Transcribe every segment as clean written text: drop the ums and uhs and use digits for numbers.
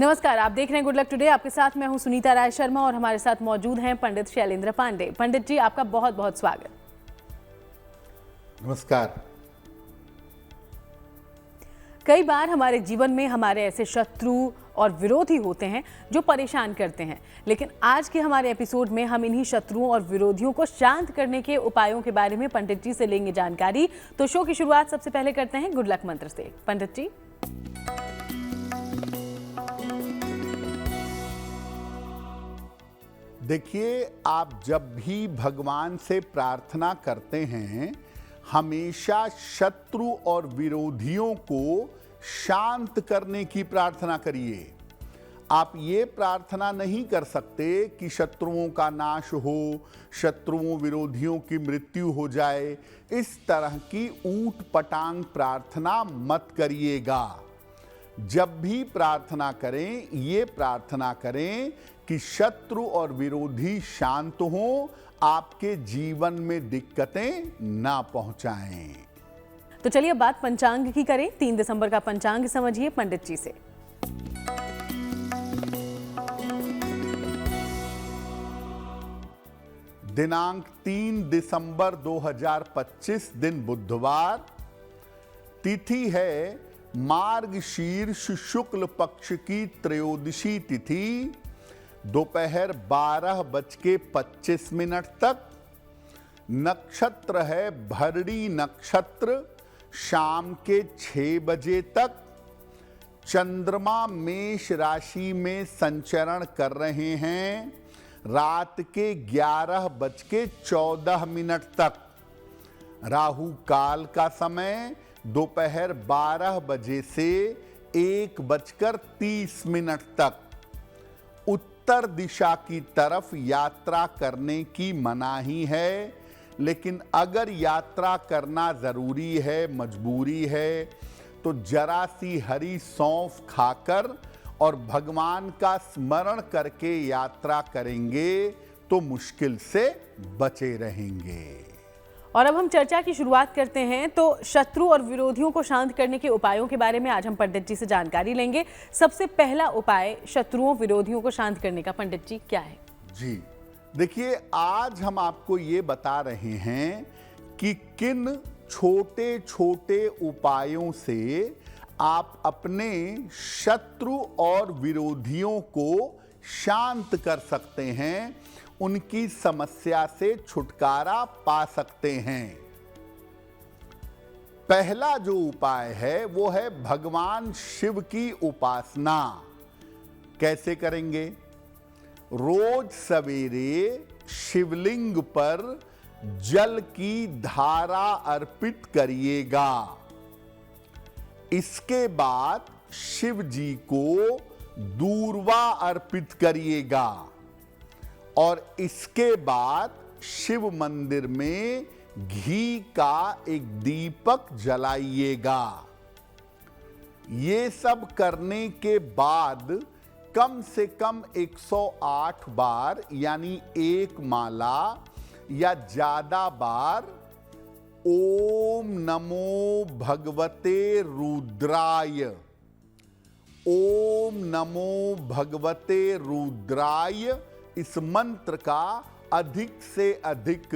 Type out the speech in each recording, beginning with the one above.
नमस्कार, आप देख रहे हैं गुड लक टुडे। आपके साथ मैं हूं सुनीता राय शर्मा और हमारे साथ मौजूद हैं पंडित शैलेंद्र पांडे। पंडित जी, आपका बहुत बहुत स्वागत। नमस्कार। कई बार हमारे जीवन में हमारे ऐसे शत्रु और विरोधी होते हैं जो परेशान करते हैं, लेकिन आज के हमारे एपिसोड में हम इन्हीं शत्रुओं और विरोधियों को शांत करने के उपायों के बारे में पंडित जी से लेंगे जानकारी। तो शो की शुरुआत सबसे पहले करते हैं गुड लक मंत्र से। पंडित जी। देखिए, आप जब भी भगवान से प्रार्थना करते हैं, हमेशा शत्रु और विरोधियों को शांत करने की प्रार्थना करिए। आप ये प्रार्थना नहीं कर सकते कि शत्रुओं का नाश हो, शत्रुओं विरोधियों की मृत्यु हो जाए। इस तरह की ऊट पटांग प्रार्थना मत करिएगा। जब भी प्रार्थना करें, ये प्रार्थना करें कि शत्रु और विरोधी शांत हों, आपके जीवन में दिक्कतें ना पहुंचाएं। तो चलिए अब बात पंचांग की करें। 3 दिसंबर का पंचांग समझिए पंडित जी से। दिनांक 3 दिसंबर 2025 दिन बुधवार। तिथि है मार्गशीर्ष शुक्ल पक्ष की त्रयोदशी तिथि, दोपहर 12:25 तक। नक्षत्र है भरणी नक्षत्र, शाम के 6 बजे तक। चंद्रमा मेष राशि में संचरण कर रहे हैं रात के 11:14 तक। राहु काल का समय दोपहर 12 बजे से 1:30 तक। उत्तर दिशा की तरफ यात्रा करने की मनाही है, लेकिन अगर यात्रा करना जरूरी है, मजबूरी है, तो जरा सी हरी सौंफ खाकर और भगवान का स्मरण करके यात्रा करेंगे तो मुश्किल से बचे रहेंगे। और अब हम चर्चा की शुरुआत करते हैं। तो शत्रु और विरोधियों को शांत करने के उपायों के बारे में आज हम पंडित जी से जानकारी लेंगे। सबसे पहला उपाय शत्रुओं विरोधियों को शांत करने का पंडित जी क्या है? जी देखिए, आज हम आपको ये बता रहे हैं कि किन छोटे छोटे उपायों से आप अपने शत्रु और विरोधियों को शांत कर सकते हैं, उनकी समस्या से छुटकारा पा सकते हैं। पहला जो उपाय है वो है भगवान शिव की उपासना। कैसे करेंगे? रोज सवेरे शिवलिंग पर जल की धारा अर्पित करिएगा। इसके बाद शिव जी को दूर्वा अर्पित करिएगा और इसके बाद शिव मंदिर में घी का एक दीपक जलाइएगा। ये सब करने के बाद कम से कम 108 बार यानी 1 माला या ज्यादा बार ओम नमो भगवते रुद्राय, ओम नमो भगवते रुद्राय, इस मंत्र का अधिक से अधिक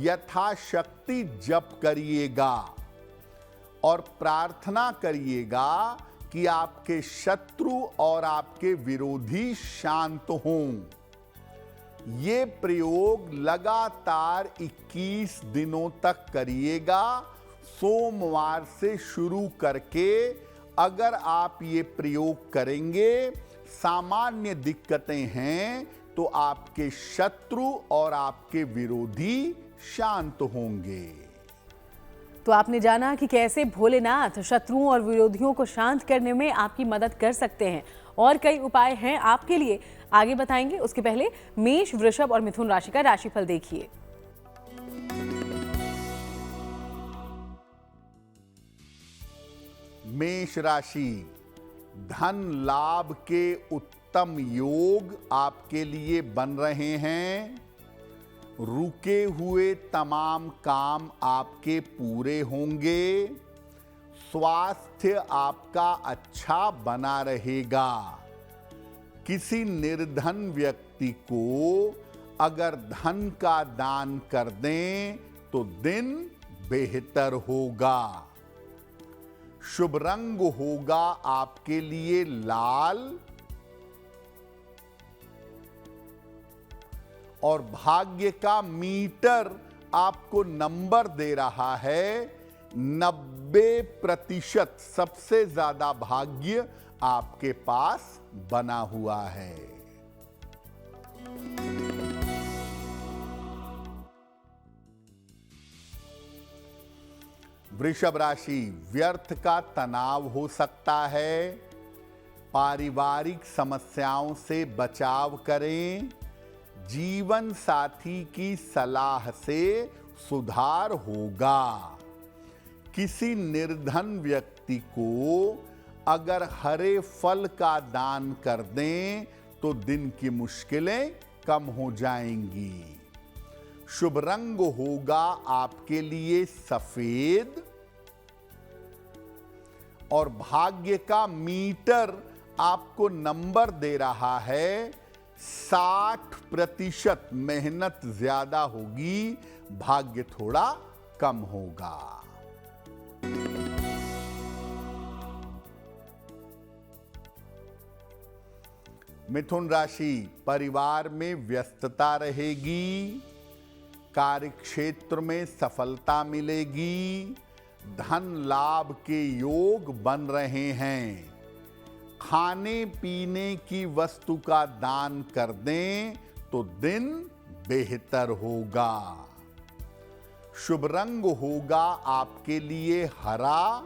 यथाशक्ति जप करिएगा और प्रार्थना करिएगा कि आपके शत्रु और आपके विरोधी शांत हों। ये प्रयोग लगातार 21 दिनों तक करिएगा। सोमवार से शुरू करके अगर आप ये प्रयोग करेंगे, सामान्य दिक्कतें हैं तो आपके शत्रु और आपके विरोधी शांत होंगे। तो आपने जाना कि कैसे भोलेनाथ शत्रुओं और विरोधियों को शांत करने में आपकी मदद कर सकते हैं, और कई उपाय हैं आपके लिए, आगे बताएंगे। उसके पहले मेष, वृषभ और मिथुन राशि का राशिफल देखिए। मेष राशि, धन लाभ के उत्तम योग आपके लिए बन रहे हैं। रुके हुए तमाम काम आपके पूरे होंगे। स्वास्थ्य आपका अच्छा बना रहेगा। किसी निर्धन व्यक्ति को अगर धन का दान कर दें तो दिन बेहतर होगा। शुभ रंग होगा आपके लिए लाल और भाग्य का मीटर आपको नंबर दे रहा है 90%। सबसे ज्यादा भाग्य आपके पास बना हुआ है। वृषभ राशि, व्यर्थ का तनाव हो सकता है। पारिवारिक समस्याओं से बचाव करें। जीवन साथी की सलाह से सुधार होगा। किसी निर्धन व्यक्ति को अगर हरे फल का दान कर दें तो दिन की मुश्किलें कम हो जाएंगी। शुभ रंग होगा आपके लिए सफेद और भाग्य का मीटर आपको नंबर दे रहा है 60%। मेहनत ज्यादा होगी, भाग्य थोड़ा कम होगा। मिथुन राशि, परिवार में व्यस्तता रहेगी। कार्यक्षेत्र में सफलता मिलेगी। धन लाभ के योग बन रहे हैं। खाने पीने की वस्तु का दान कर दें तो दिन बेहतर होगा। शुभ रंग होगा आपके लिए हरा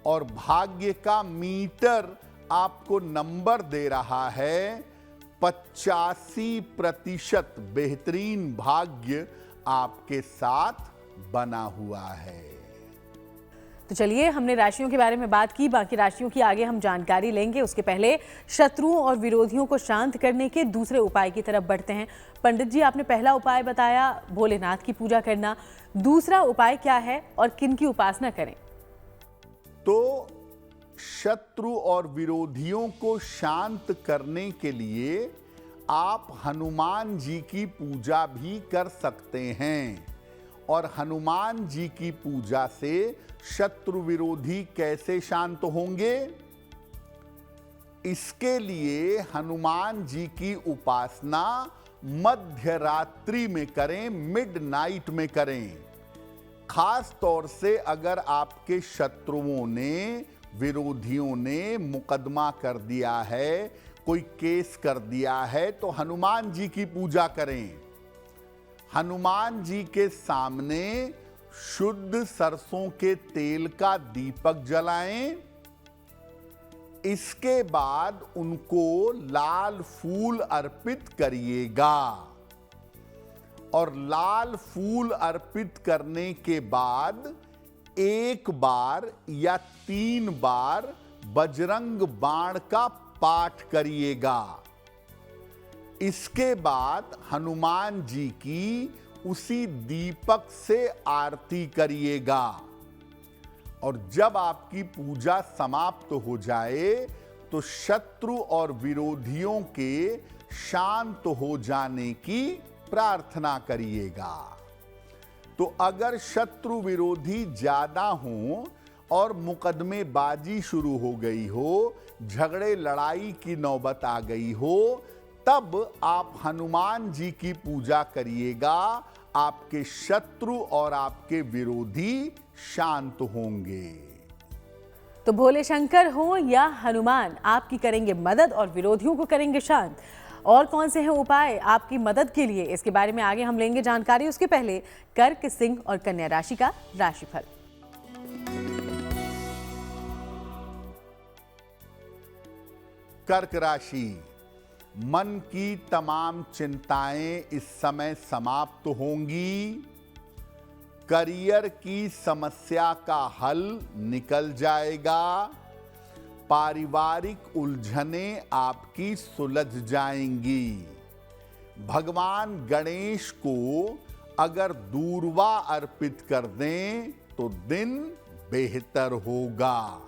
और भाग्य का मीटर आपको नंबर दे रहा है 85%। बेहतरीन भाग्य आपके साथ बना हुआ है। तो चलिए, हमने राशियों के बारे में बात की, बाकी राशियों की आगे हम जानकारी लेंगे। उसके पहले शत्रुओं और विरोधियों को शांत करने के दूसरे उपाय की तरफ बढ़ते हैं। पंडित जी, आपने पहला उपाय बताया भोलेनाथ की पूजा करना, दूसरा उपाय क्या है और किन की उपासना करें? तो शत्रु और विरोधियों को शांत करने के लिए आप हनुमान जी की पूजा भी कर सकते हैं। और हनुमान जी की पूजा से शत्रु विरोधी कैसे शांत होंगे? इसके लिए हनुमान जी की उपासना मध्य रात्रि में करें, मिडनाइट में करें। खास तौर से अगर आपके शत्रुओं ने, विरोधियों ने मुकदमा कर दिया है, कोई केस कर दिया है, तो हनुमान जी की पूजा करें। हनुमान जी के सामने शुद्ध सरसों के तेल का दीपक जलाएं। इसके बाद उनको लाल फूल अर्पित करिएगा और लाल फूल अर्पित करने के बाद एक बार या 3 बार बजरंग बाण का पाठ करिएगा। इसके बाद हनुमान जी की उसी दीपक से आरती करिएगा और जब आपकी पूजा समाप्त हो जाए तो शत्रु और विरोधियों के शांत हो जाने की प्रार्थना करिएगा। तो अगर शत्रु विरोधी ज्यादा हों और मुकदमेबाजी शुरू हो गई हो, झगड़े लड़ाई की नौबत आ गई हो, तब आप हनुमान जी की पूजा करिएगा। आपके शत्रु और आपके विरोधी शांत होंगे। तो भोले शंकर हो या हनुमान, आपकी करेंगे मदद और विरोधियों को करेंगे शांत। और कौन से हैं उपाय आपकी मदद के लिए, इसके बारे में आगे हम लेंगे जानकारी। उसके पहले कर्क, सिंह और कन्या राशि का राशिफल। कर्क राशि, मन की तमाम चिंताएं इस समय समाप्त होंगी। करियर की समस्या का हल निकल जाएगा। पारिवारिक उलझनें आपकी सुलझ जाएंगी। भगवान गणेश को अगर दूर्वा अर्पित कर दें तो दिन बेहतर होगा।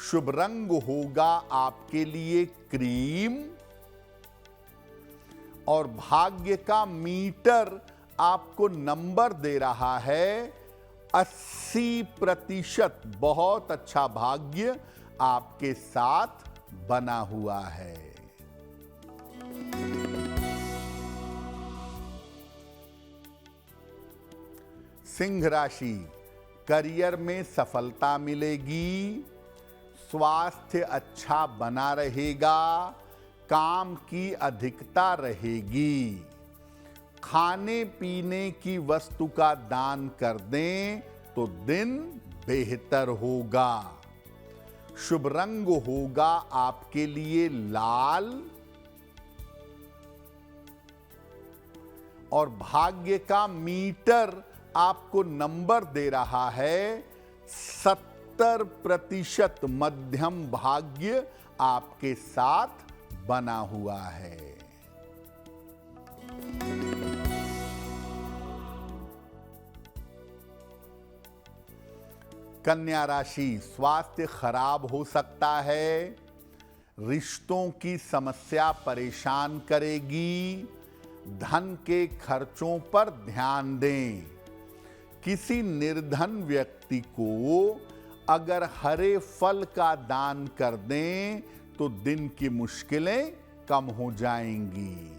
शुभ रंग होगा आपके लिए क्रीम और भाग्य का मीटर आपको नंबर दे रहा है 80%। बहुत अच्छा भाग्य आपके साथ बना हुआ है। सिंह राशि, करियर में सफलता मिलेगी, स्वास्थ्य अच्छा बना रहेगा, काम की अधिकता रहेगी। खाने पीने की वस्तु का दान कर दें तो दिन बेहतर होगा। शुभ रंग होगा आपके लिए लाल और भाग्य का मीटर आपको नंबर दे रहा है 70%। मध्यम भाग्य आपके साथ बना हुआ है। कन्या राशि, स्वास्थ्य खराब हो सकता है, रिश्तों की समस्या परेशान करेगी, धन के खर्चों पर ध्यान दें। किसी निर्धन व्यक्ति को अगर हरे फल का दान कर दें तो दिन की मुश्किलें कम हो जाएंगी।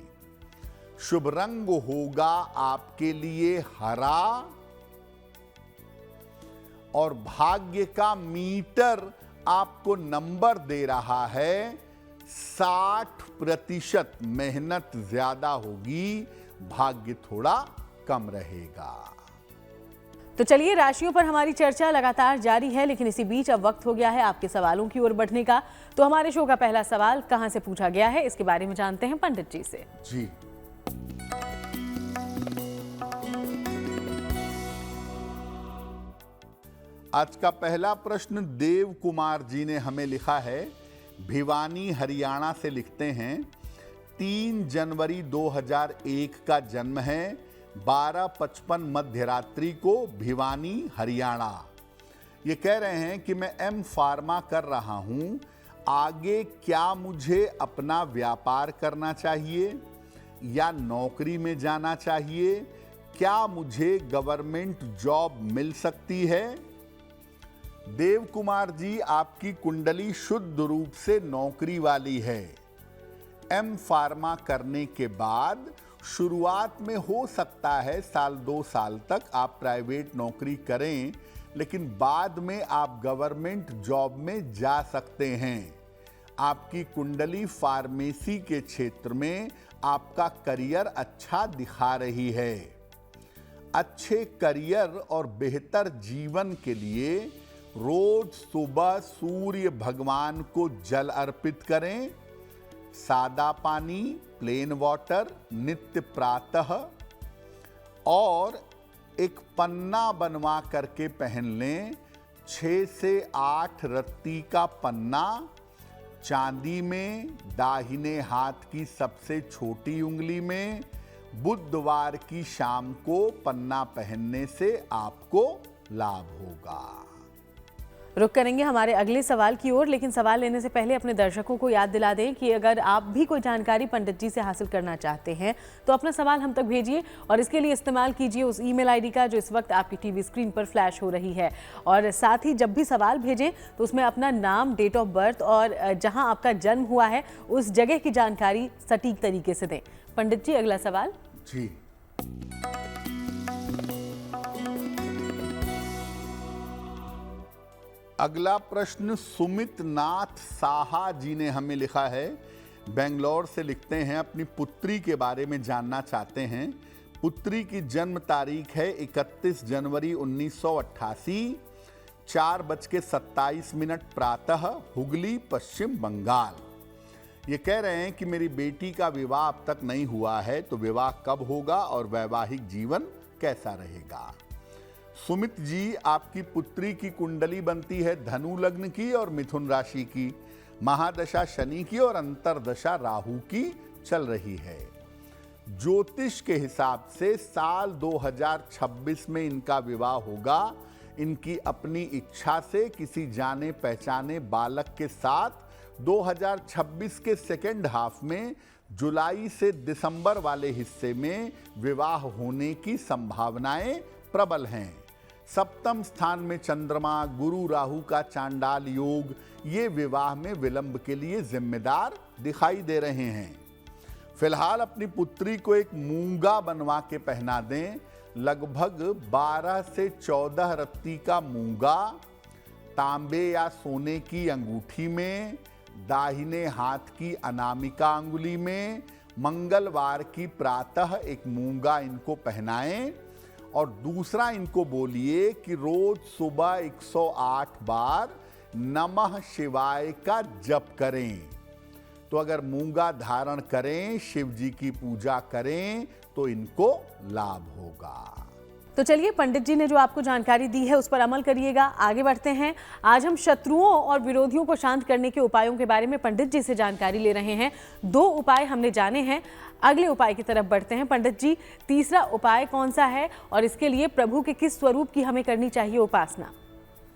शुभ रंग होगा आपके लिए हरा और भाग्य का मीटर आपको नंबर दे रहा है 60%। मेहनत ज्यादा होगी, भाग्य थोड़ा कम रहेगा। तो चलिए, राशियों पर हमारी चर्चा लगातार जारी है, लेकिन इसी बीच अब वक्त हो गया है आपके सवालों की ओर बढ़ने का। तो हमारे शो का पहला सवाल कहां से पूछा गया है, इसके बारे में जानते हैं पंडित जी से। जी, आज का पहला प्रश्न देव कुमार जी ने हमें लिखा है। भिवानी हरियाणा से लिखते हैं, 3 जनवरी 2001 का जन्म है, 12:55 मध्य रात्रि को, भिवानी हरियाणा। ये कह रहे हैं कि मैं एम फार्मा कर रहा हूं, आगे क्या मुझे अपना व्यापार करना चाहिए या नौकरी में जाना चाहिए? क्या मुझे गवर्नमेंट जॉब मिल सकती है? देव कुमार जी, आपकी कुंडली शुद्ध रूप से नौकरी वाली है। एम फार्मा करने के बाद शुरुआत में हो सकता है 1-2 साल तक आप प्राइवेट नौकरी करें, लेकिन बाद में आप गवर्नमेंट जॉब में जा सकते हैं। आपकी कुंडली फार्मेसी के क्षेत्र में आपका करियर अच्छा दिखा रही है। अच्छे करियर और बेहतर जीवन के लिए रोज सुबह सूर्य भगवान को जल अर्पित करें। सादा पानी, प्लेन वाटर नित्य प्रातः, और एक पन्ना बनवा करके पहन लें। 6 से 8 रत्ती का पन्ना, चांदी में, दाहिने हाथ की सबसे छोटी उंगली में। बुधवार की शाम को पन्ना पहनने से आपको लाभ होगा। रुक करेंगे हमारे अगले सवाल की ओर, लेकिन सवाल लेने से पहले अपने दर्शकों को याद दिला दें कि अगर आप भी कोई जानकारी पंडित जी से हासिल करना चाहते हैं तो अपना सवाल हम तक भेजिए, और इसके लिए इस्तेमाल कीजिए उस ईमेल आईडी का जो इस वक्त आपकी टीवी स्क्रीन पर फ्लैश हो रही है। और साथ ही जब भी सवाल भेजें तो उसमें अपना नाम, डेट ऑफ बर्थ और जहां आपका जन्म हुआ है उस जगह की जानकारी सटीक तरीके से दें। पंडित जी, अगला सवाल। जी, अगला प्रश्न सुमित नाथ साहा जी ने हमें लिखा है। बेंगलोर से लिखते हैं, अपनी पुत्री के बारे में जानना चाहते हैं। पुत्री की जन्म तारीख है 31 जनवरी 1988, 4:27 प्रातः, हुगली, पश्चिम बंगाल। ये कह रहे हैं कि मेरी बेटी का विवाह अब तक नहीं हुआ है, तो विवाह कब होगा और वैवाहिक जीवन कैसा रहेगा? सुमित जी, आपकी पुत्री की कुंडली बनती है धनु लग्न की और मिथुन राशि की। महादशा शनि की और अंतरदशा राहु की चल रही है। ज्योतिष के हिसाब से साल 2026 में इनका विवाह होगा। इनकी अपनी इच्छा से किसी जाने पहचाने बालक के साथ 2026 के सेकेंड हाफ में जुलाई से दिसंबर वाले हिस्से में विवाह होने की संभावनाएं प्रबल हैं। सप्तम स्थान में चंद्रमा, गुरु राहु का चांडाल योग ये विवाह में विलंब के लिए जिम्मेदार दिखाई दे रहे हैं। फिलहाल अपनी पुत्री को एक मूंगा बनवा के पहना दें। लगभग 12 से 14 रत्ती का मूंगा तांबे या सोने की अंगूठी में, दाहिने हाथ की अनामिका अंगुली में, मंगलवार की प्रातः एक मूंगा इनको पहनाएं और दूसरा इनको बोलिए कि रोज सुबह 108 बार नमः शिवाय का जप करें। तो अगर मूंगा धारण करें, शिव जी की पूजा करें तो इनको लाभ होगा। तो चलिए, पंडित जी ने जो आपको जानकारी दी है उस पर अमल करिएगा। आगे बढ़ते हैं। आज हम शत्रुओं और विरोधियों को शांत करने के उपायों के बारे में पंडित जी से जानकारी ले रहे हैं। 2 उपाय हमने जाने हैं, अगले उपाय की तरफ बढ़ते हैं। पंडित जी, तीसरा उपाय कौन सा है और इसके लिए प्रभु के किस स्वरूप की हमें करनी चाहिए उपासना?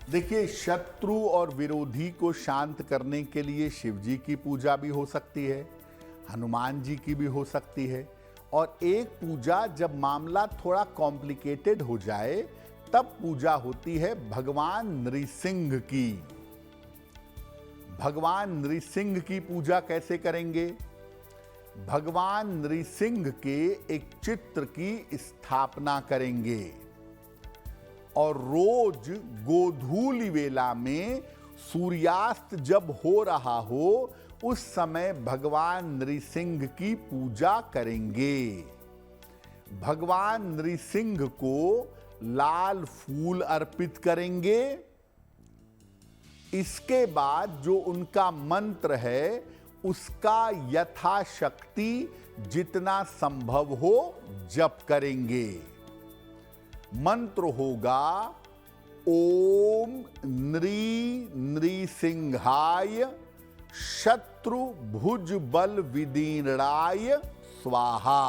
देखिए, शत्रु और विरोधी को शांत करने के लिए शिव जी की पूजा भी हो सकती है, हनुमान जी की भी हो सकती है, और एक पूजा जब मामला थोड़ा कॉम्प्लिकेटेड हो जाए तब पूजा होती है भगवान नृसिंह की। भगवान नृसिंह की पूजा कैसे करेंगे? भगवान नृसिंह के एक चित्र की स्थापना करेंगे और रोज गोधूली वेला में सूर्यास्त जब हो रहा हो उस समय भगवान नृसिंह की पूजा करेंगे। भगवान नृसिंह को लाल फूल अर्पित करेंगे। इसके बाद जो उनका मंत्र है उसका यथाशक्ति जितना संभव हो जप करेंगे। मंत्र होगा ओम नृसिंहाय शत्रु भुज बल विदीर्णाय स्वाहा।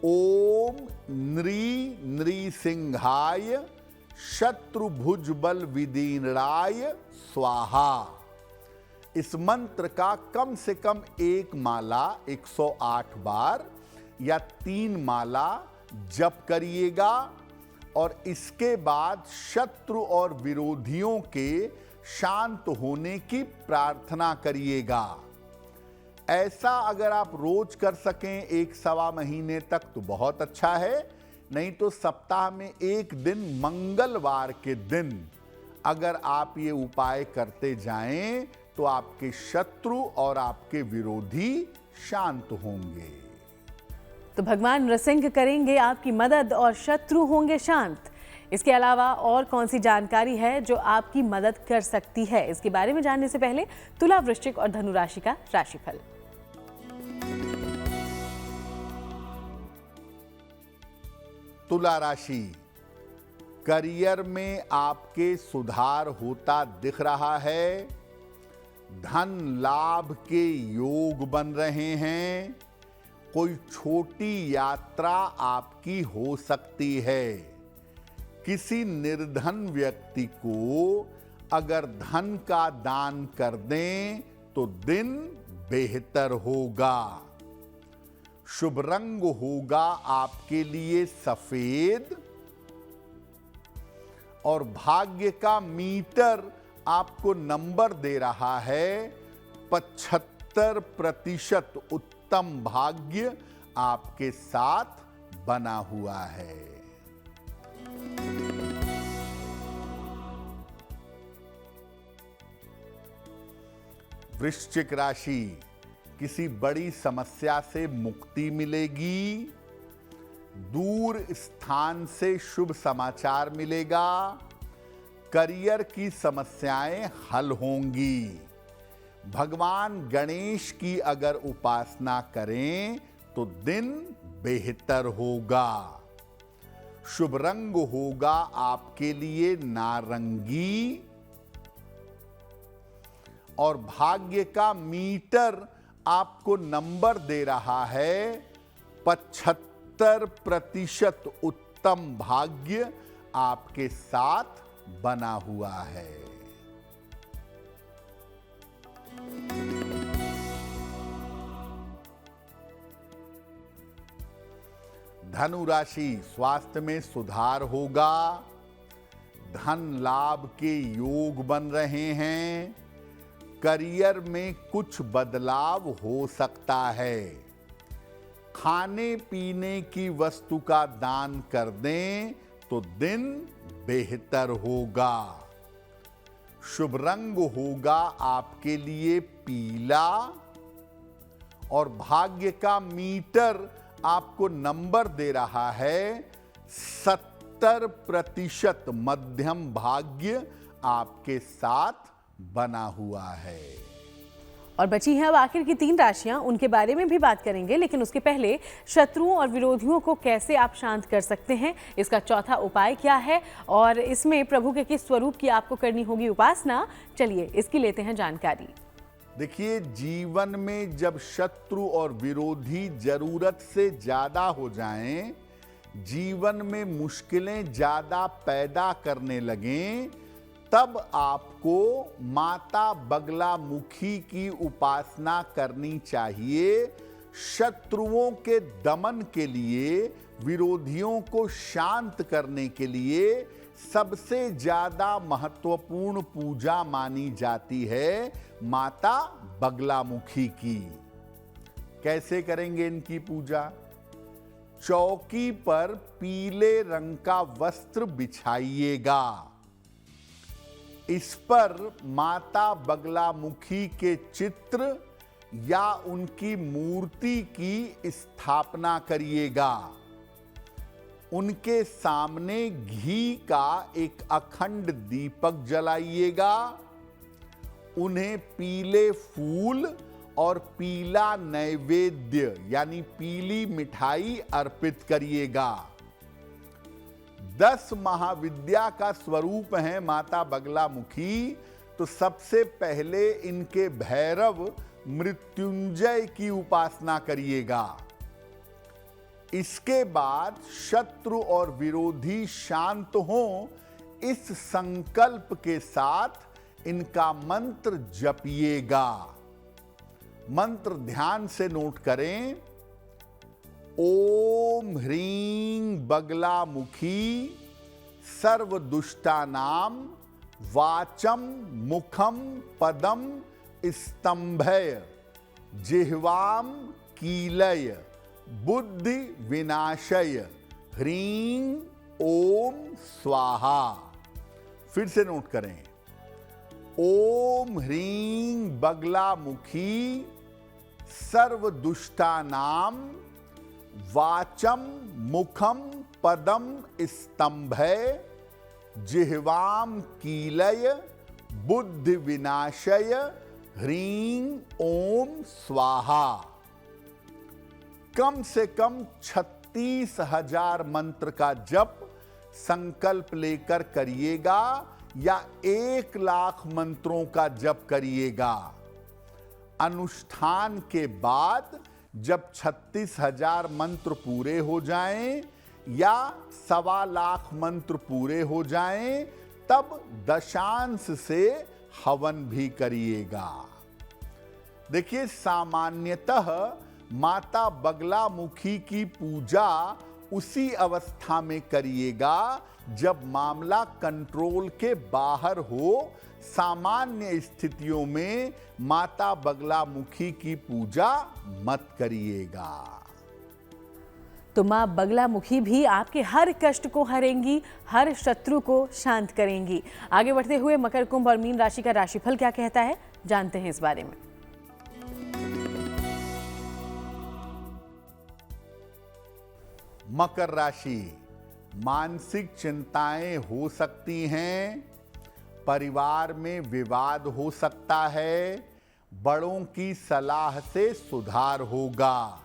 ओम नृसिंहाय शत्रु भुज बल विदीर्णाय स्वाहा। इस मंत्र का कम से कम 1 माला 108 बार या 3 माला जप करिएगा और इसके बाद शत्रु और विरोधियों के शांत होने की प्रार्थना करिएगा। ऐसा अगर आप रोज कर सकें 1-1.25 महीने तक तो बहुत अच्छा है, नहीं तो सप्ताह में 1 दिन मंगलवार के दिन अगर आप ये उपाय करते जाएं तो आपके शत्रु और आपके विरोधी शांत होंगे। तो भगवान नृसिंह करेंगे आपकी मदद और शत्रु होंगे शांत। इसके अलावा और कौन सी जानकारी है जो आपकी मदद कर सकती है, इसके बारे में जानने से पहले तुला, वृश्चिक और धनु राशि का राशिफल। तुला राशि, करियर में आपके सुधार होता दिख रहा है। धन लाभ के योग बन रहे हैं। कोई छोटी यात्रा आपकी हो सकती है। किसी निर्धन व्यक्ति को अगर धन का दान कर दें तो दिन बेहतर होगा। शुभ रंग होगा आपके लिए सफेद और भाग्य का मीटर आपको नंबर दे रहा है 75% उत्तम भाग्य आपके साथ बना हुआ है। वृश्चिक राशि, किसी बड़ी समस्या से मुक्ति मिलेगी। दूर स्थान से शुभ समाचार मिलेगा। करियर की समस्याएं हल होंगी। भगवान गणेश की अगर उपासना करें तो दिन बेहतर होगा। शुभ रंग होगा आपके लिए नारंगी और भाग्य का मीटर आपको नंबर दे रहा है 75% उत्तम भाग्य आपके साथ बना हुआ है। धनु राशि, स्वास्थ्य में सुधार होगा, धन लाभ के योग बन रहे हैं, करियर में कुछ बदलाव हो सकता है, खाने पीने की वस्तु का दान कर दें तो दिन बेहतर होगा। शुभ रंग होगा आपके लिए पीला और भाग्य का मीटर आपको नंबर दे रहा है 70%। मध्यम भाग्य आपके साथ बना हुआ है। और बची हैं अब आखिर की 3 राशियां, उनके बारे में भी बात करेंगे, लेकिन उसके पहले शत्रुओं और विरोधियों को कैसे आप शांत कर सकते हैं, इसका चौथा उपाय क्या है और इसमें प्रभु के किस स्वरूप की आपको करनी होगी उपासना, चलिए इसकी लेते हैं जानकारी। देखिए, जीवन में जब शत्रु और विरोधी जरूरत से ज्यादा हो जाएं, जीवन में मुश्किलें ज्यादा पैदा करने लगें, तब आपको माता बगलामुखी की उपासना करनी चाहिए। शत्रुओं के दमन के लिए, विरोधियों को शांत करने के लिए सबसे ज्यादा महत्वपूर्ण पूजा मानी जाती है माता बगलामुखी की। कैसे करेंगे इनकी पूजा? चौकी पर पीले रंग का वस्त्र बिछाइएगा, इस पर माता बगलामुखी के चित्र या उनकी मूर्ति की स्थापना करिएगा। उनके सामने घी का एक अखंड दीपक जलाइएगा, उन्हें पीले फूल और पीला नैवेद्य यानी पीली मिठाई अर्पित करिएगा। 10 महाविद्या का स्वरूप है माता बगलामुखी, तो सबसे पहले इनके भैरव मृत्युंजय की उपासना करिएगा। इसके बाद शत्रु और विरोधी शांत हों, इस संकल्प के साथ इनका मंत्र जपिएगा। मंत्र ध्यान से नोट करें। ओम ह्रीं बगलामुखी सर्व दुष्टानाम वाचम मुखम पदम स्तंभय जिह्वाम कीलय बुद्धि विनाशय ह्रीं ओम स्वाहा। फिर से नोट करें। ओम ह्रीं बगलामुखी सर्व दुष्टानाम वाचम मुखम पदम स्तंभय जिह्वाम कीलय बुद्धि विनाशय ह्रीं ओम स्वाहा। कम से कम 36,000 मंत्र का जप संकल्प लेकर करिएगा या 1 लाख मंत्रों का जप करिएगा। अनुष्ठान के बाद जब 36,000 मंत्र पूरे हो जाएं या 1.25 लाख मंत्र पूरे हो जाएं, तब दशांश से हवन भी करिएगा। देखिए, सामान्यतः माता बगलामुखी की पूजा उसी अवस्था में करिएगा जब मामला कंट्रोल के बाहर हो। सामान्य स्थितियों में माता बगलामुखी की पूजा मत करिएगा। तो मां बगलामुखी भी आपके हर कष्ट को हरेंगी, हर शत्रु को शांत करेंगी। आगे बढ़ते हुए मकर, कुंभ और मीन राशि का राशिफल क्या कहता है, जानते हैं इस बारे में। मकर राशि, मानसिक चिंताएं हो सकती हैं, परिवार में विवाद हो सकता है, बड़ों की सलाह से सुधार होगा।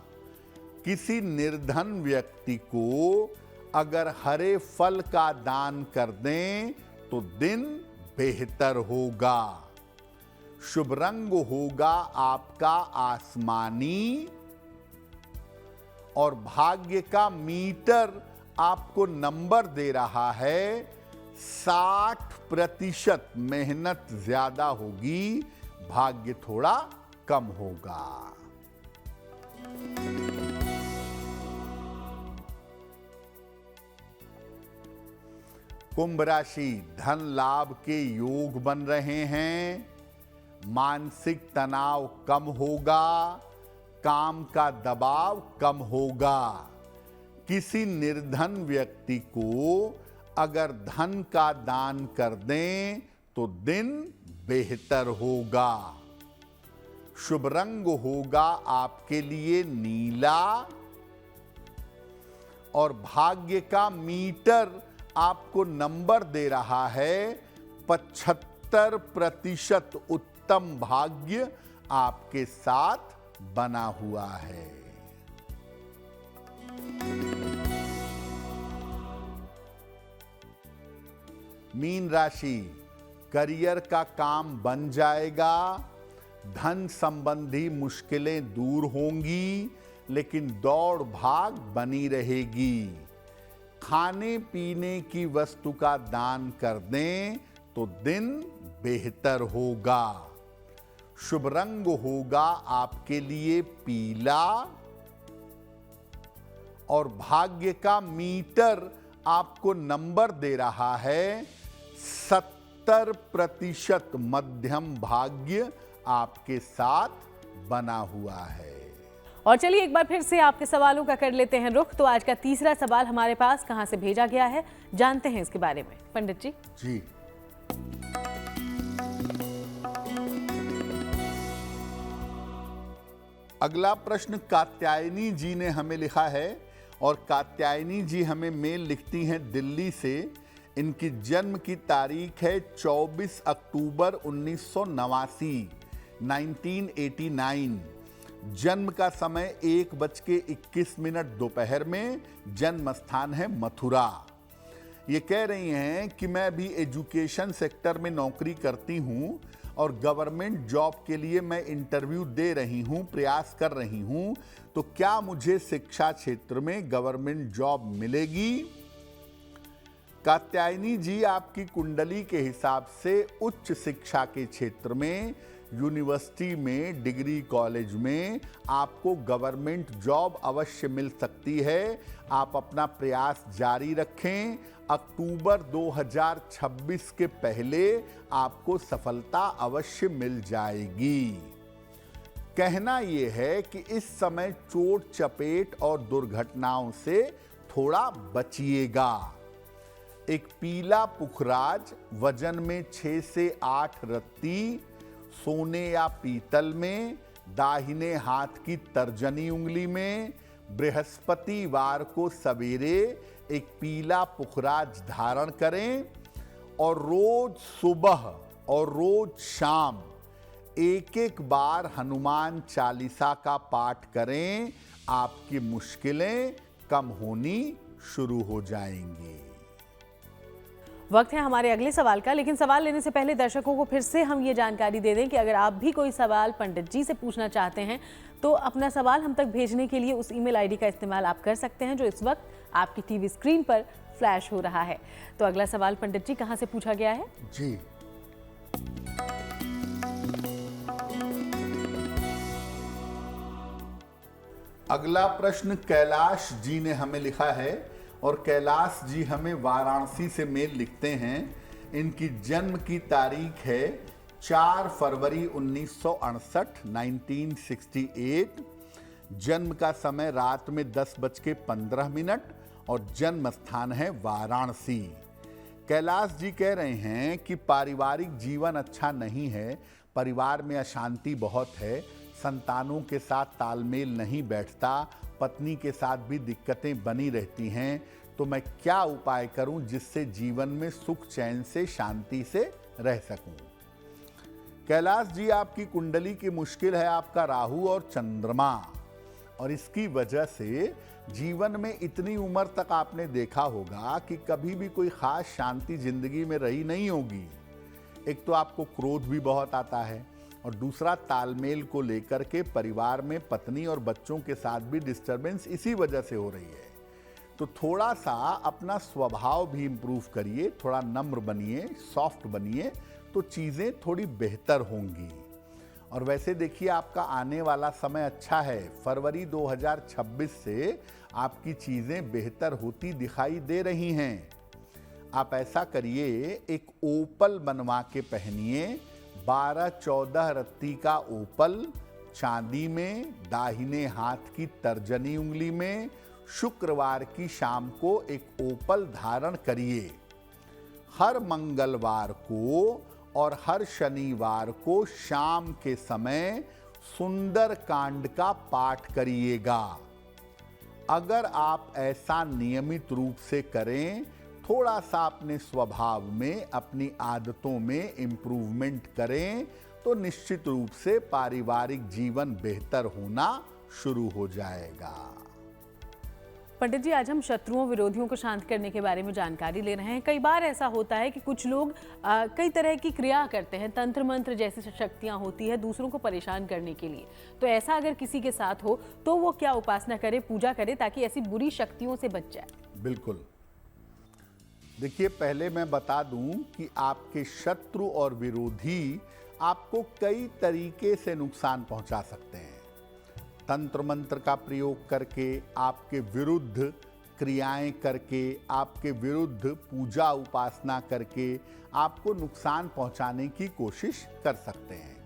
किसी निर्धन व्यक्ति को अगर हरे फल का दान कर दें तो दिन बेहतर होगा। शुभ रंग होगा आपका आसमानी और भाग्य का मीटर आपको नंबर दे रहा है 60%। मेहनत ज्यादा होगी, भाग्य थोड़ा कम होगा। कुंभ राशि, धन लाभ के योग बन रहे हैं, मानसिक तनाव कम होगा, काम का दबाव कम होगा। किसी निर्धन व्यक्ति को अगर धन का दान कर दें तो दिन बेहतर होगा। शुभ रंग होगा आपके लिए नीला, और भाग्य का मीटर आपको नंबर दे रहा है 75%। उत्तम भाग्य आपके साथ बना हुआ है। मीन राशि, करियर का काम बन जाएगा, धन संबंधी मुश्किलें दूर होंगी, लेकिन दौड़ भाग बनी रहेगी। खाने पीने की वस्तु का दान कर दें तो दिन बेहतर होगा। शुभ रंग होगा आपके लिए पीला, और भाग्य का मीटर आपको नंबर दे रहा है 70%। मध्यम भाग्य आपके साथ बना हुआ है। और चलिए एक बार फिर से आपके सवालों का कर लेते हैं रुख। तो आज का तीसरा सवाल हमारे पास कहां से भेजा गया है, जानते हैं इसके बारे में। पंडित जी। जी, अगला प्रश्न कात्यायनी जी ने हमें लिखा है, और कात्यायनी जी हमें मेल लिखती हैं दिल्ली से। इनकी जन्म की तारीख है 24 अक्टूबर 1989। जन्म का समय 1:21 दोपहर में। जन्म स्थान है मथुरा। ये कह रही हैं कि मैं भी एजुकेशन सेक्टर में नौकरी करती हूं और गवर्नमेंट जॉब के लिए मैं इंटरव्यू दे रही हूं, प्रयास कर रही हूं, तो क्या मुझे शिक्षा क्षेत्र में गवर्नमेंट जॉब मिलेगी? कात्यायनी जी, आपकी कुंडली के हिसाब से उच्च शिक्षा के क्षेत्र में, यूनिवर्सिटी में, डिग्री कॉलेज में आपको गवर्नमेंट जॉब अवश्य मिल सकती है। आप अपना प्रयास जारी रखें। अक्टूबर 2026 के पहले आपको सफलता अवश्य मिल जाएगी। कहना यह है कि इस समय चोट चपेट और दुर्घटनाओं से थोड़ा बचिएगा। एक पीला पुखराज वजन में 6 से 8 रत्ती, सोने या पीतल में, दाहिने हाथ की तर्जनी उंगली में, बृहस्पतिवार को सवेरे एक पीला पुखराज धारण करें, और रोज सुबह और रोज शाम एक बार हनुमान चालीसा का पाठ करें। आपकी मुश्किलें कम होनी शुरू हो जाएंगी। वक्त है हमारे अगले सवाल का, लेकिन सवाल लेने से पहले दर्शकों को फिर से हम ये जानकारी दे दें कि अगर आप भी कोई सवाल पंडित जी से पूछना चाहते हैं तो अपना सवाल हम तक भेजने के लिए उस ईमेल आईडी का इस्तेमाल आप कर सकते हैं जो इस वक्त आपकी टीवी स्क्रीन पर फ्लैश हो रहा है। तो अगला सवाल पंडित जी कहां से पूछा गया है? जी, अगला प्रश्न कैलाश जी ने हमें लिखा है, और कैलाश जी हमें वाराणसी से मेल लिखते हैं। इनकी जन्म की तारीख है 4 फरवरी 1968। जन्म का समय रात में 10:15 और जन्म स्थान है वाराणसी। कैलाश जी कह रहे हैं कि पारिवारिक जीवन अच्छा नहीं है, परिवार में अशांति बहुत है, संतानों के साथ तालमेल नहीं बैठता, पत्नी के साथ भी दिक्कतें बनी रहती हैं। तो मैं क्या उपाय करूं जिससे जीवन में सुख चैन से शांति से रह सकूं? कैलाश जी, आपकी कुंडली की मुश्किल है आपका राहु और चंद्रमा, और इसकी वजह से जीवन में इतनी उम्र तक आपने देखा होगा कि कभी भी कोई खास शांति जिंदगी में रही नहीं होगी। एक तो आपको क्रोध भी बहुत आता है, और दूसरा तालमेल को लेकर के परिवार में पत्नी और बच्चों के साथ भी डिस्टरबेंस इसी वजह से हो रही है। तो थोड़ा सा अपना स्वभाव भी इम्प्रूव करिए, थोड़ा नम्र बनिए, सॉफ्ट बनिए, तो चीज़ें थोड़ी बेहतर होंगी। और वैसे देखिए, आपका आने वाला समय अच्छा है। फरवरी 2026 से आपकी चीज़ें बेहतर होती दिखाई दे रही हैं। आप ऐसा करिए, एक ओपल बनवा के पहनिए, 12-14 रत्ती का ओपल, चांदी में, दाहिने हाथ की तर्जनी उंगली में। शुक्रवार की शाम को एक ओपल धारण करिए। हर मंगलवार को और हर शनिवार को शाम के समय सुंदर कांड का पाठ करिएगा। अगर आप ऐसा नियमित रूप से करें, थोड़ा सा अपने स्वभाव में, अपनी आदतों में इम्प्रूवमेंट करें, तो निश्चित रूप से पारिवारिक जीवन बेहतर होना शुरू हो जाएगा। पंडित जी, आज हम शत्रुओं विरोधियों को शांत करने के बारे में जानकारी ले रहे हैं। कई बार ऐसा होता है कि कुछ लोग कई तरह की क्रिया करते हैं, तंत्र मंत्र जैसी शक्तियां होती है दूसरों को परेशान करने के लिए। तो ऐसा अगर किसी के साथ हो तो वो क्या उपासना करे, पूजा करे, ताकि ऐसी बुरी शक्तियों से बच जाए? बिल्कुल। देखिए, पहले मैं बता दूं कि आपके शत्रु और विरोधी आपको कई तरीके से नुकसान पहुंचा सकते हैं। तंत्र मंत्र का प्रयोग करके, आपके विरुद्ध क्रियाएं करके, आपके विरुद्ध पूजा उपासना करके आपको नुकसान पहुंचाने की कोशिश कर सकते हैं।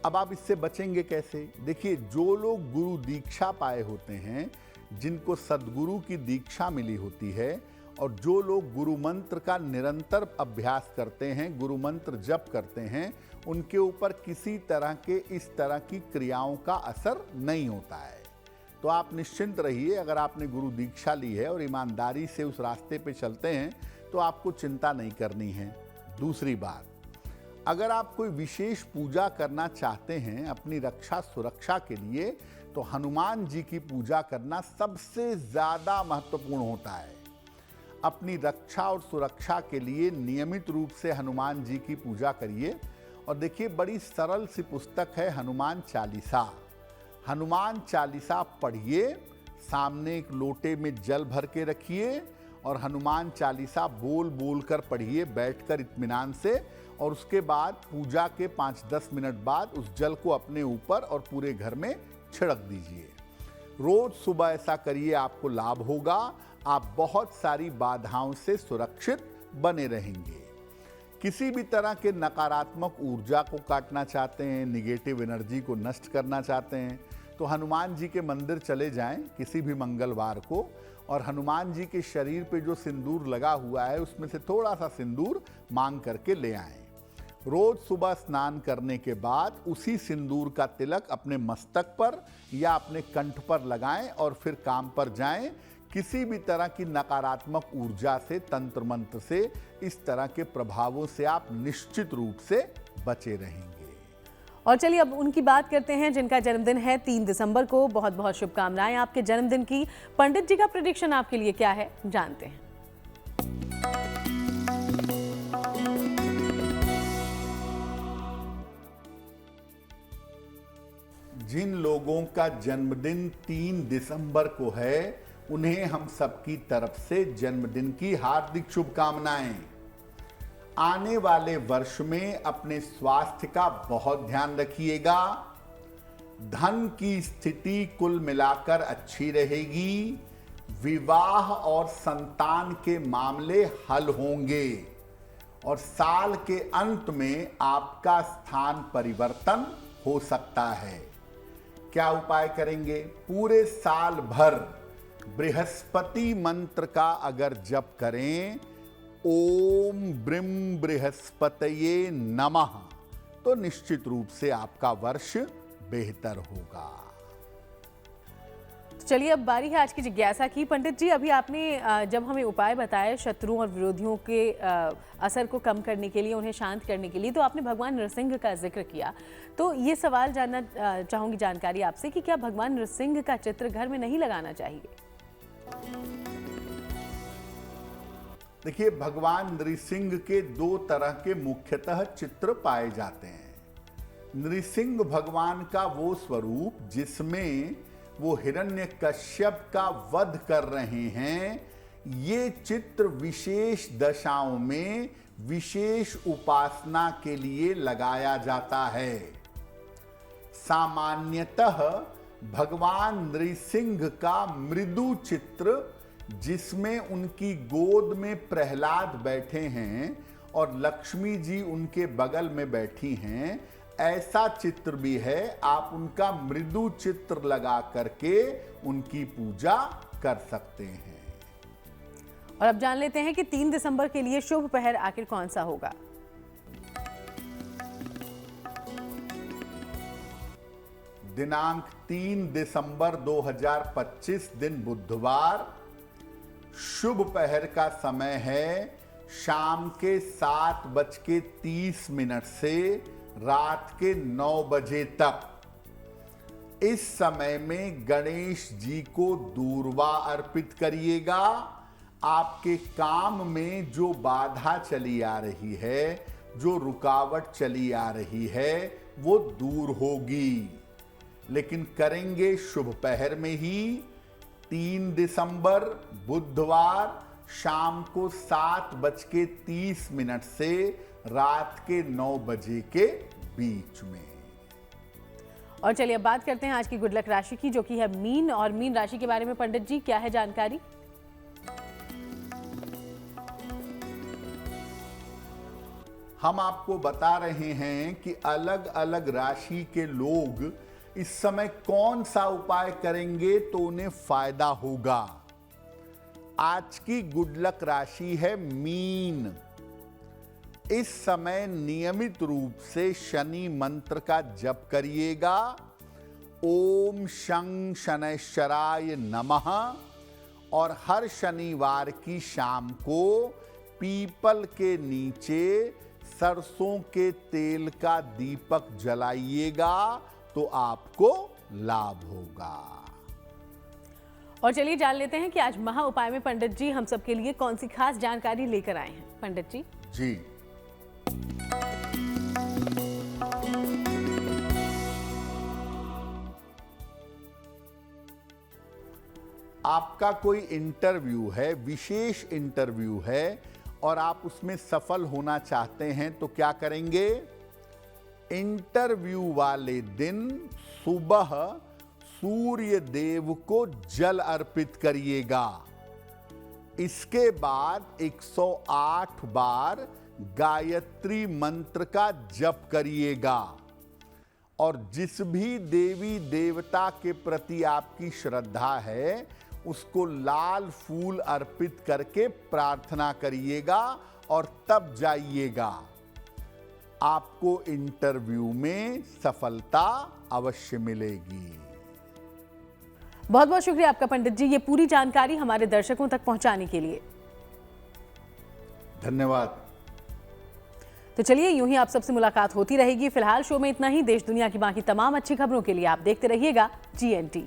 अब आप इससे बचेंगे कैसे? देखिए, जो लोग गुरु दीक्षा पाए होते हैं, जिनको सद्गुरु की दीक्षा मिली होती है, और जो लोग गुरु मंत्र का निरंतर अभ्यास करते हैं, गुरु मंत्र जप करते हैं, उनके ऊपर किसी तरह के इस तरह की क्रियाओं का असर नहीं होता है। तो आप निश्चिंत रहिए। अगर आपने गुरु दीक्षा ली है और ईमानदारी से उस रास्ते पे चलते हैं, तो आपको चिंता नहीं करनी है। दूसरी बात, अगर आप कोई विशेष पूजा करना चाहते हैं अपनी रक्षा सुरक्षा के लिए, तो हनुमान जी की पूजा करना सबसे ज़्यादा महत्वपूर्ण होता है। अपनी रक्षा और सुरक्षा के लिए नियमित रूप से हनुमान जी की पूजा करिए। और देखिए, बड़ी सरल सी पुस्तक है हनुमान चालीसा। हनुमान चालीसा पढ़िए, सामने एक लोटे में जल भर के रखिए और हनुमान चालीसा बोल बोल कर पढ़िए, बैठकर इत्मीनान से। और उसके बाद पूजा के 5-10 मिनट बाद उस जल को अपने ऊपर और पूरे घर में छिड़क दीजिए। रोज सुबह ऐसा करिए, आपको लाभ होगा। आप बहुत सारी बाधाओं से सुरक्षित बने रहेंगे। किसी भी तरह के नकारात्मक ऊर्जा को काटना चाहते हैं, निगेटिव एनर्जी को नष्ट करना चाहते हैं, तो हनुमान जी के मंदिर चले जाएं किसी भी मंगलवार को, और हनुमान जी के शरीर पे जो सिंदूर लगा हुआ है उसमें से थोड़ा सा सिंदूर मांग करके ले आएं। रोज सुबह स्नान करने के बाद उसी सिंदूर का तिलक अपने मस्तक पर या अपने कंठ पर लगाएं और फिर काम पर जाएं। किसी भी तरह की नकारात्मक ऊर्जा से, तंत्र मंत्र से, इस तरह के प्रभावों से आप निश्चित रूप से बचे रहेंगे। और चलिए अब उनकी बात करते हैं जिनका जन्मदिन है 3 दिसंबर को। बहुत बहुत शुभकामनाएं आपके जन्मदिन की। पंडित जी का प्रेडिक्शन आपके लिए क्या है, जानते हैं। जिन लोगों का जन्मदिन 3 दिसंबर को है, उन्हें हम सबकी तरफ से जन्मदिन की हार्दिक शुभकामनाएं। आने वाले वर्ष में अपने स्वास्थ्य का बहुत ध्यान रखिएगा। धन की स्थिति कुल मिलाकर अच्छी रहेगी। विवाह और संतान के मामले हल होंगे और साल के अंत में आपका स्थान परिवर्तन हो सकता है। क्या उपाय करेंगे? पूरे साल भर बृहस्पति मंत्र का अगर जप करें, ओम ब्रीम बृहस्पतये नमः, तो निश्चित रूप से आपका वर्ष बेहतर होगा। चलिए अब बारी है आज की जिज्ञासा की। पंडित जी, अभी आपने जब हमें उपाय बताए शत्रुओं और विरोधियों के असर को कम करने के लिए, उन्हें शांत करने के लिए, तो आपने भगवान नृसिंह का जिक्र किया। तो ये सवाल जानना चाहूँगी जानकारी आपसे कि क्या भगवान नृसिंह का चित्र घर में नहीं लगाना चाहिए? देखिए, भगवान नृसिंह के 2 तरह के मुख्यतः चित्र पाए जाते हैं। नृसिंह भगवान का वो स्वरूप जिसमें वो हिरण्यकश्यप का वध कर रहे हैं, ये चित्र विशेष दशाओं में विशेष उपासना के लिए लगाया जाता है। सामान्यतः भगवान नृसिंह का मृदु चित्र, जिसमें उनकी गोद में प्रहलाद बैठे हैं और लक्ष्मी जी उनके बगल में बैठी हैं, ऐसा चित्र भी है। आप उनका मृदु चित्र लगा करके उनकी पूजा कर सकते हैं। और अब जान लेते हैं कि 3 दिसंबर के लिए शुभ पहर आखिर कौन सा होगा। दिनांक 3 दिसंबर 2025 दिन बुधवार, शुभ पहर का समय है शाम के 7:30 से रात के 9 बजे तक। इस समय में गणेश जी को दूर्वा अर्पित करिएगा। आपके काम में जो बाधा चली आ रही है, जो रुकावट चली आ रही है, वो दूर होगी। लेकिन करेंगे शुभ पहर में ही। 3 दिसंबर बुधवार शाम को 7:30 से रात के 9 बजे के बीच में। और चलिए अब बात करते हैं आज की गुड लक राशि की, जो कि है मीन। और मीन राशि के बारे में पंडित जी क्या है जानकारी? हम आपको बता रहे हैं कि अलग अलग राशि के लोग इस समय कौन सा उपाय करेंगे तो उन्हें फायदा होगा। आज की गुड लक राशि है मीन। इस समय नियमित रूप से शनि मंत्र का जप करिएगा। ओम शं शनैश्चराय नमः। और हर शनिवार की शाम को पीपल के नीचे सरसों के तेल का दीपक जलाइएगा तो आपको लाभ होगा। और चलिए जान लेते हैं कि आज महा उपाय में पंडित जी हम सब के लिए कौन सी खास जानकारी लेकर आए हैं। पंडित जी जी, आपका कोई इंटरव्यू है, विशेष इंटरव्यू है, और आप उसमें सफल होना चाहते हैं तो क्या करेंगे? इंटरव्यू वाले दिन सुबह सूर्य देव को जल अर्पित करिएगा। इसके बाद 108 बार गायत्री मंत्र का जप करिएगा। और जिस भी देवी देवता के प्रति आपकी श्रद्धा है, उसको लाल फूल अर्पित करके प्रार्थना करिएगा और तब जाइएगा। आपको इंटरव्यू में सफलता अवश्य मिलेगी। बहुत बहुत शुक्रिया आपका पंडित जी, ये पूरी जानकारी हमारे दर्शकों तक पहुंचाने के लिए। धन्यवाद। तो चलिए यूं ही आप सबसे मुलाकात होती रहेगी। फिलहाल शो में इतना ही। देश दुनिया की बाकी तमाम अच्छी खबरों के लिए आप देखते रहिएगा GNT।